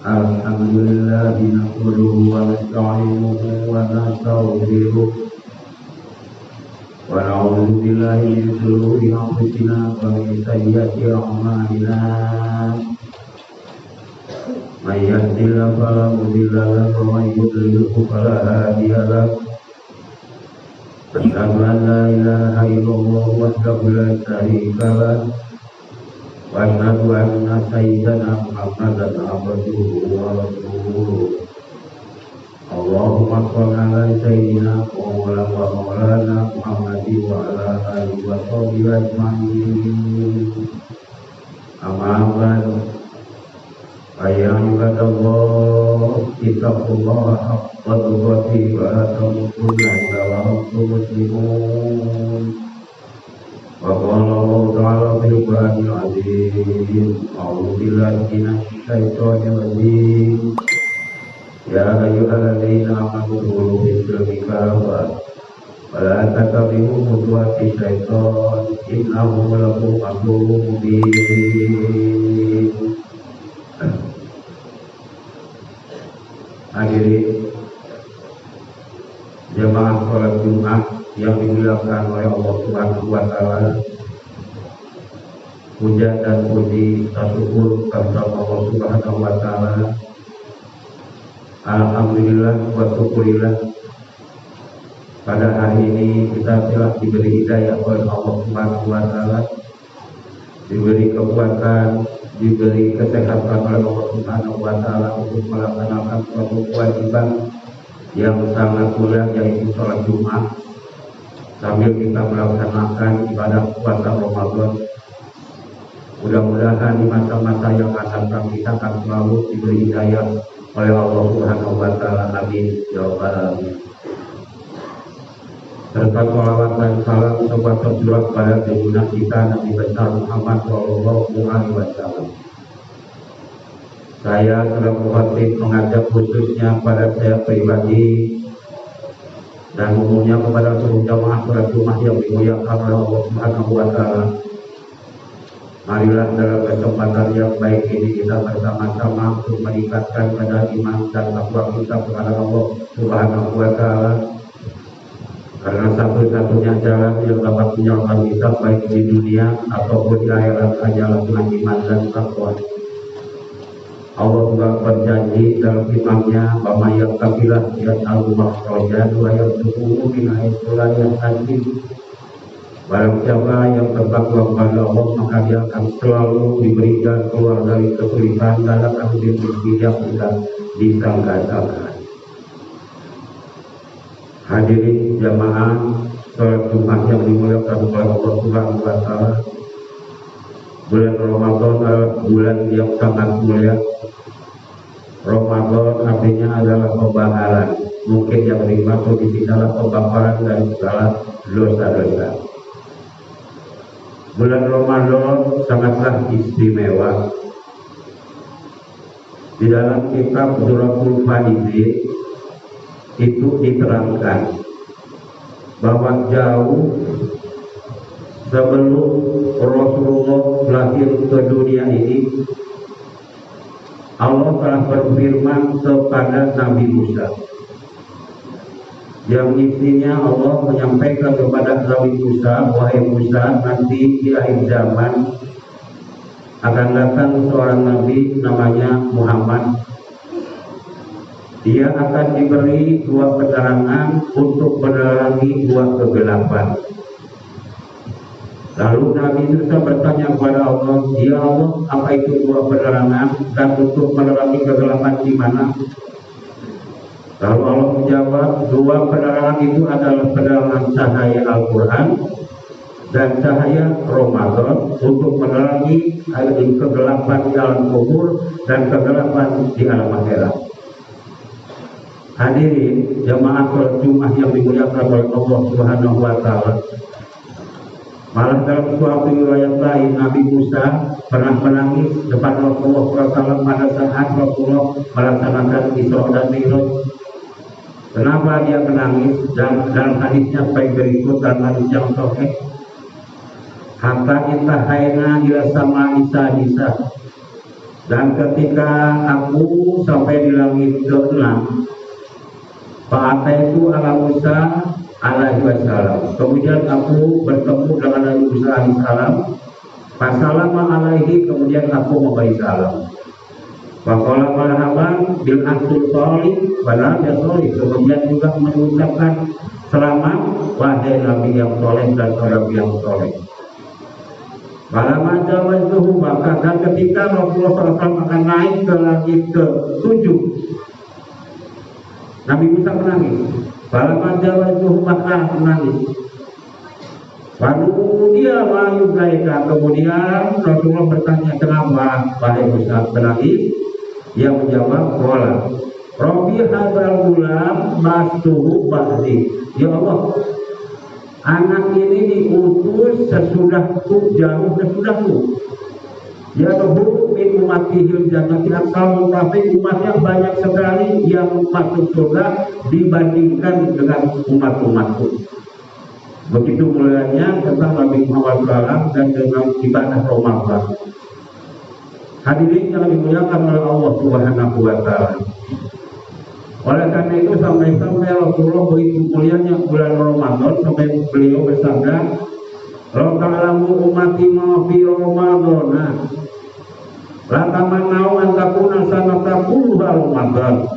Alhamdulillah nahmaduhu wa nasta'inuhu wa nastaghfiruh wa na'udzu billahi min shururi anfusina wa min sayyiati a'malina. May yahdihillahu fala mudilla lahu wa may yudlilhu fala hadiya lahu. Asyhadu an la ilaha illallah wahdahu la syarika lahu wa asyhadu anna sayyidana Muhammadan abduhu wa rasuluh. Allahumma shalli ala sayyidina wa maulana Muhammadin wa ala alihi wa sahbihi ajma'in. Amma ba'du. Ya ibadallah, ittaqullaha haqqa tuqatih wa la tamutunna illa wa antum muslimun. Wa qala Allah ta'ala fil Qur'anil 'azim, a'udzu billahi minasy syaithanir rajim. Ya ayyuhalladzina amanu khulu fis-silmi kafah wa la tattabi'u khutuwati syaitan innahu lakum aduwwun mubin. Hadirin jemaah sholat Jumat yang dimuliakan oleh Allah Subhanahu wa Ta'ala, puja dan puji syukur kepada Allah Subhanahu wa Ta'ala. Alhamdulillah wa syukurillah, pada hari ini kita telah diberi hidayah oleh Allah Subhanahu wa Ta'ala, diberi kekuatan, diberi kesehatan oleh Allah Subhanahu wa Ta'ala untuk melaksanakan suatu kewajiban yang sangat mulia, yaitu sholat Jumat, sambil kita melaksanakan ibadah puasa Ramadan. Mudah-mudahan di masa-masa yang akan datang kita akan selalu diberi hidayah oleh Allah Subhanahu wa Ta'ala. Amin ya rabbal alamin. Serta sholawat dan salam sebuah tercurah pada junjungan kita Nabi besar Muhammad Sallallahu Alaihi Wasallam. Saya sudah berkhotbah mengajak khususnya pada saya pribadi dan umumnya kepada seluruh jamaah sholat Jumat yang dimuliakan oleh Allah Subhanahu wa Ta'ala. Marilah dalam kesempatan yang baik ini kita bersama-sama untuk meningkatkan kadar iman dan takwa kita kepada Allah Subhanahu wa Ta'ala. Karena satu-satunya jalan yang dapat menyelamatkan kita baik di dunia ataupun di akhirat adalah dengan iman dan takwa. Allah juga berjanji dalam firman-Nya, "Wa may yattaqillah yaj'al makhrajan wa yarzuqhu min haitsu la yahtasib." Barang siapa yang bertakwa kepada Allah, maka dia akan selalu diberi jalan keluar dari kesulitan dan akan diberi rezeki yang tidak disangka-sangka. Hadirin jamaah sholat Jumat yang dimuliakan oleh Allah Subhanahu wa Ta'ala, bulan Ramadan adalah bulan yang sangat mulia. Ramadan artinya adalah pembakaran, mungkin yang dimaksud di sini adalah pembakaran dari segala dosa-dosa. Bulan Ramadan sangatlah istimewa. Di dalam kitab Suratul Fadil itu diterangkan bahwa jauh sebelum Rasulullah lahir ke dunia ini, Allah telah berfirman kepada Nabi Musa, yang isinya Allah menyampaikan kepada Nabi Musa, "Wahai Musa, nanti di akhir zaman akan datang seorang Nabi namanya Muhammad. Dia akan diberi dua penerangan untuk menerangi dua kegelapan." Lalu Nabi Musa bertanya kepada Allah, "Ya Allah, apa itu dua penerangan dan untuk menerangi kegelapan di mana?" Lalu Allah menjawab, "Dua penerangan itu adalah penerangan cahaya Al-Quran dan cahaya Ramadan untuk menerangi kegelapan di alam kubur dan kegelapan di alam akhirat." Hadirin jamaah sholat Jumat yang dimuliakan oleh Allah Subhanahu wa Ta'ala, malah dalam suatu riwayat lain Nabi Musa pernah menangis depan Rasulullah SAW pada saat Rasulullah melaksanakan Isra dan Mi'raj. Kenapa dia menangis? Dan dalam hadisnya baik berikut, dalam hadis yang sahih, hatta intahaina ila sama isa, Dan ketika aku sampai di langit ke-6, fa'ataitu ala Musa alaihi wassalam. Kemudian aku bertemu dengan Nabi Musa alaihi salam. Fasalama alaihi, kemudian aku memberi salam. Waqala marhaban bil ansul sholih wa nabi sholih. Kemudian juga mengucapkan selamat wahai Nabi yang soleh dan orang yang soleh. Malam aja itu maka dan ketika Rasulullah SAW akan naik ke langit ke-7, Nabi Musa menangis. Malam aja itu maka menangis. Lalu dia mayugaika, kemudian Rasulullah bertanya, kenapa wahai Musa menangis? Dia menjawab, qala Rabbi hadzal gulam mastuhu ba'di. Ya Allah, anak ini diutus sesudahku, jauh sesudahku. Ya Rabbu min umatihil jannati aksal, tapi umat yang banyak sekali yang masuk surga dibandingkan dengan umat-umatku. Begitu mulanya tentang Nabi Muhammad SAW dan dengan ibadah Ramadan. Hadirin yang dimuliakan oleh Allah Subhanahu wa Ta'ala. Oleh karena itu sampai Rasulullah begitu mulianya bulan Ramadan, sampai beliau bersabda, "Law ta'lamu ummati ma fi Ramadan, la tamanau an takuna sanata kulluha Ramadan."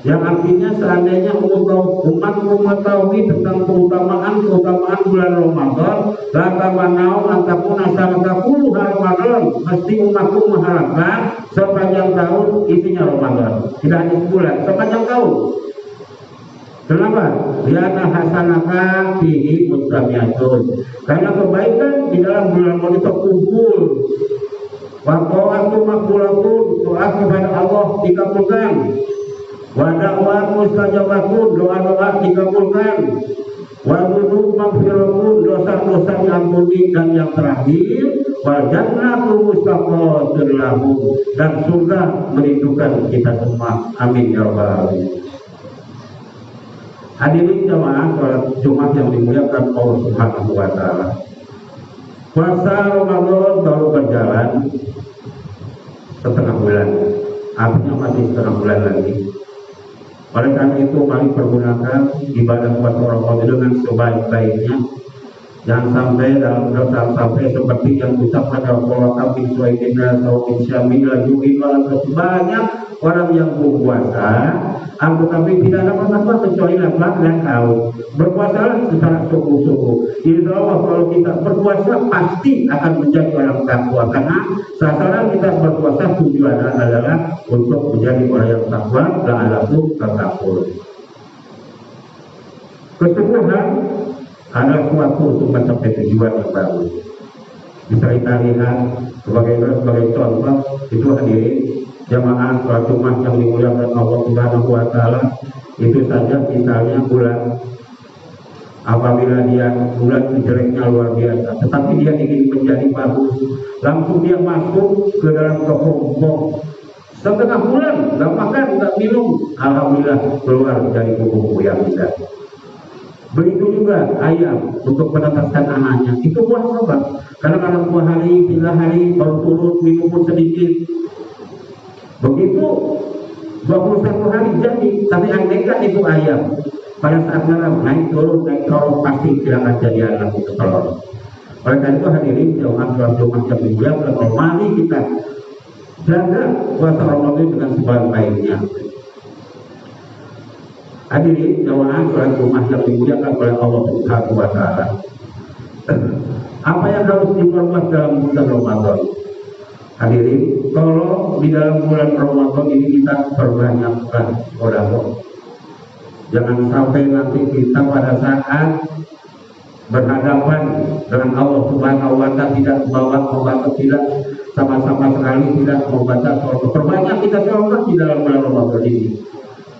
Yang artinya seandainya umat mengetahui tentang keutamaan bulan Ramadan, la tamanau an takuna sanata kulluha Ramadan, mesti umatku mengharapkan sepanjang tahun isinya Ramadan, tidak hanya sebulan, sepanjang tahun. Kenapa? Liana hasanaka fihi mustamiyatun. Karena kebaikan di dalam bulan Ramadan itu kumpul. Wa ta'atu maqbulatun, doa kepada Allah dikabulkan. Wa da'wat mustajabatun, doa-doa dikabulkan. Wa dzunub maghfiratun, dosa-dosa diampuni. Dan yang terakhir, wa jannatu mustaqatun lahu, dan surga merindukan kita semua. Amin ya rabbal alamin. Hadirin jamaah salat Jumat yang dimuliakan Allah Subhanahu wa Ta'ala. Puasa Ramadan baru berjalan setengah bulan, artinya masih setengah bulan lagi. Oleh karena itu mari pergunakan ibadah puasa Ramadan dengan sebaik-baiknya. Jangan sampai seperti yang diucapkan Rasulullah kami suaidina saumin syamil lajuin banyak orang yang berpuasa, tapi tidak dapat apa kecuali lapar dan haus. Berpuasalah secara sungguh-sungguh. Insya Allah kalau kita berpuasa pasti akan menjadi orang takwa, karena sasaran kita berpuasa tujuannya adalah untuk menjadi orang yang takwa dan alaku takwa. Kesungguhan adalah suatu untuk mencapai tujuan yang baru. Bisa kita lihat sebagai contoh itu hadirin jamaah sholat Jumat yang dimuliakan Allah Subhanahu wa Ta'ala. Itu saja misalnya bulan, apabila dia bulan jeleknya luar biasa, tetapi dia ingin menjadi bagus, langsung dia masuk ke dalam kelompok setengah bulan, nggak makan, nggak minum, alhamdulillah keluar dari kuku yang indah. Begitu juga ayam untuk menetaskan anaknya, itu puasa Pak. Karena kalau 2 hari, 3 hari baru turun minum pun sedikit. Begitu 21 hari jadi, tapi andaikan itu ayam pada saat malam naik turun pasti tidak akan jadi anak itu telur. Oleh karena itu hadirin jamaah sholat Jumat yang dimuliakan, mari kita jaga puasa Ramadan dengan sebaik-baiknya. Hadirin jamaah sholat Jumat yang dimuliakan oleh Allah Subhanahu wa Ta'ala. Apa yang harus diperbuat dalam bulan Ramadan? Hadirin, kalau di dalam bulan Ramadan ini kita perbanyakkan sedekah. Jangan sampai nanti kita pada saat berhadapan dengan Allah Subhanahu wa Ta'ala tidak membawa tidak sama-sama sekali tidak membaca sholat. Perbanyak kita sholat di dalam bulan Ramadan ini.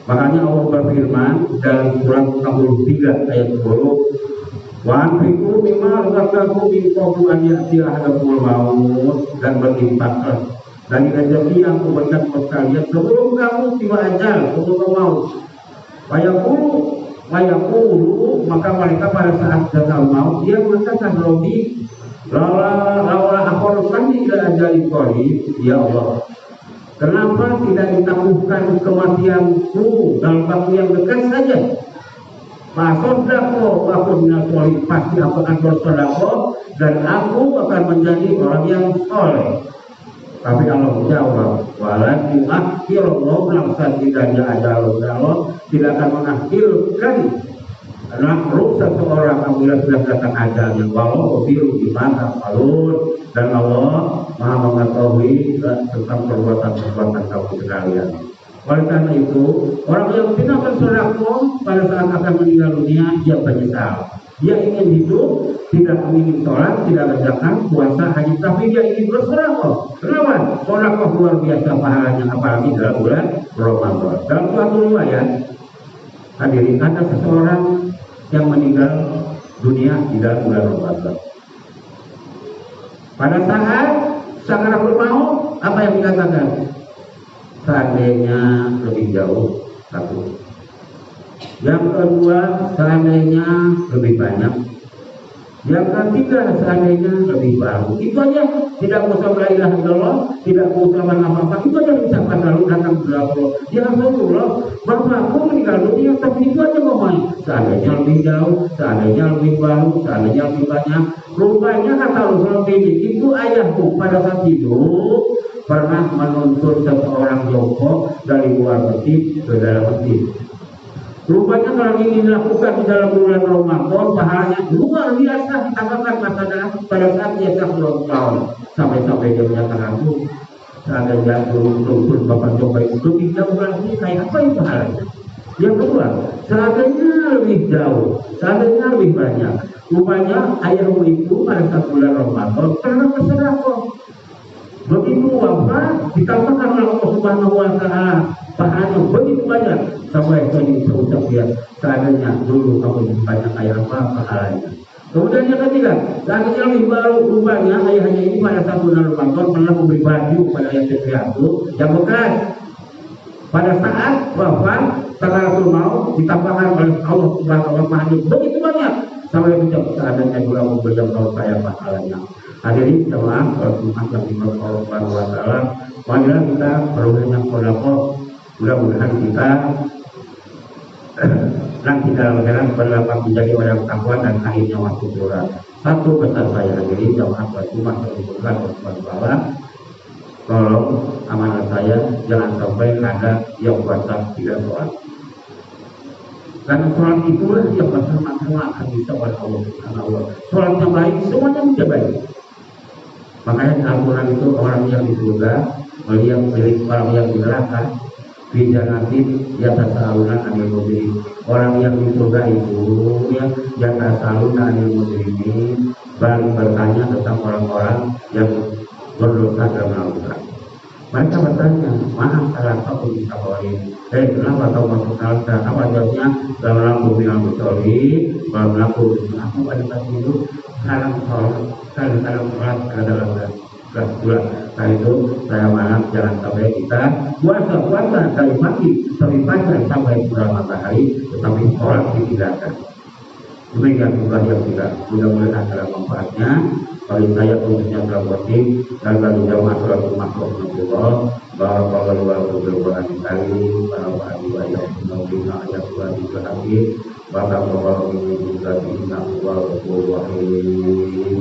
Makanya Allah berfirman dalam surat 63 ayat 10, wa anfiqu mimma razaqnakum min qabli an ya'tiya ahadakumul maut, dan berinfaklah dari rezeki yang kuberikan kepada kalian sebelum kamu tiba ajal, sebelum maut. Wayaqulu, maka mereka pada saat datang maut dia mengatakan, Robi, Laula akhartani ila ajalin qarib, ya Allah, kenapa tidak ditangguhkan kematianku dalam waktu yang dekat saja? Fasodako aku minasoli, pasti aku akan bersodako dan aku akan menjadi orang yang soleh. Tapi Allah menjawab, walakin akhirullah nafsan tidaknya ajal Allah tidak akan mengakhirkan ruh seseorang apabila sudah datang ajalnya. Walau biru di mata alun, dan Allah Maha mengetahui tentang perbuatan-perbuatan kamu sekalian. Oleh karena itu, orang yang tidak bersedekah pada saat akan meninggal dunia, dia menyesal. Dia ingin hidup, tidak ingin sholat, tidak zakat, puasa, haji, tapi dia ingin bersedekah. Kenapa? Sedekah luar biasa pahalanya, apalagi dalam bulan Ramadan. Dalam suatu riwayat, hadirin, ada seseorang yang meninggal dunia di dalam bulan Ramadan. Pada saat sakaratul maut, apa yang dikatakan? Seandainya lebih jauh, satu. Yang kedua, seandainya lebih banyak. Yang ketiga, seandainya lebih baru. Itu aja, tidak usah la ilaha illallah, tidak usah apa-apa. Itu aja diucapkan lalu datang ke Allah. Ya Rasulullah, bapakku meninggal dunia, tapi itu aja ngomong. Seandainya lebih jauh, seandainya lebih baru, seandainya lebih banyak. Rupanya kata Rasulullah ini, itu ayahku pada saat hidup pernah menuntut seseorang jongkok dari luar masjid ke dalam masjid. Rupanya kalau ini dilakukan di dalam bulan Ramadan, pahalanya luar biasa ditambahkan pada saat dia sakit tahun. Sampai-sampai dia menyatakan, seandainya belum bapak coba itu lebih jauh lagi, kayak apa itu pahalanya? Yang kedua, seandainya lebih jauh, seandainya lebih banyak. Rupanya ayahmu itu pada saat bulan Ramadan pernah bersedekah. Begitu wafat ditambahkan oleh Allah Subhanahu wa taala pahalanya begitu banyak sampai tadi terucap dia, seandainya dulu kamu banyak kayak apa pahalanya. Kemudian yang ketiga, seandainya lebih baru, rupanya ayahnya ini pada saat bulan Ramadan pernah memberi baju pada yatim piatu yang bekas. Pada saat wafat sakaratul maut ditambahkan oleh Allah Subhanahu wa taala begitu banyak sampai ucap seandainya dulu kamu berjam-jam kayak pahalanya. Hadirin jemaah Jumat yang dimiliki Allah Subhanahu wa taala, marilah kita perlunya sedekah, mudah-mudahan kita nanti dalam akhirat berdapat menjadi orang takwa dan akhirnya masuk surga. Satu pesan saya hadirin jemaah Jumat yang dimiliki Allah Subhanahu wa taala, tolong amanah saya jangan sampai ada yang puasa tidak sholat. Karena sholat itulah yang bersama-sama akan bisa oleh Allah Subhanahu wa taala. Sholat yang baik semuanya menjadi baik. Makanya Al-Quran itu orang yang di surga melihat milik orang yang di neraka, bijanatin yatasa'aluna anil mujrimin. Orang yang di surga itu ya yatasa'aluna anil mujrimin, balik bertanya tentang orang-orang yang berdosa dalam Al-Quran. Mereka bertanya, maaf salah satu bisa kawin. Kenapa kau masuk neraka? Apa jawabnya? Dalam lampu bilang bersoli, dalam lampu aku pada saat itu sekarang sholat dalam kelas bulan. Karena itu saya maaf jangan sampai kita puasa dari pagi sampai fajar sampai bulan matahari, tetapi sholat ditinggalkan. Demikian juga yang tidak mudah-mudahan ada manfaatnya. Bagi saya khususnya terbuatin dan bagi jamaah sholatul makhluk Allah barakallahu wa bihi kali para wali wa yaumina ayat wa bihi barakallahu wa bihi inna wa rahim.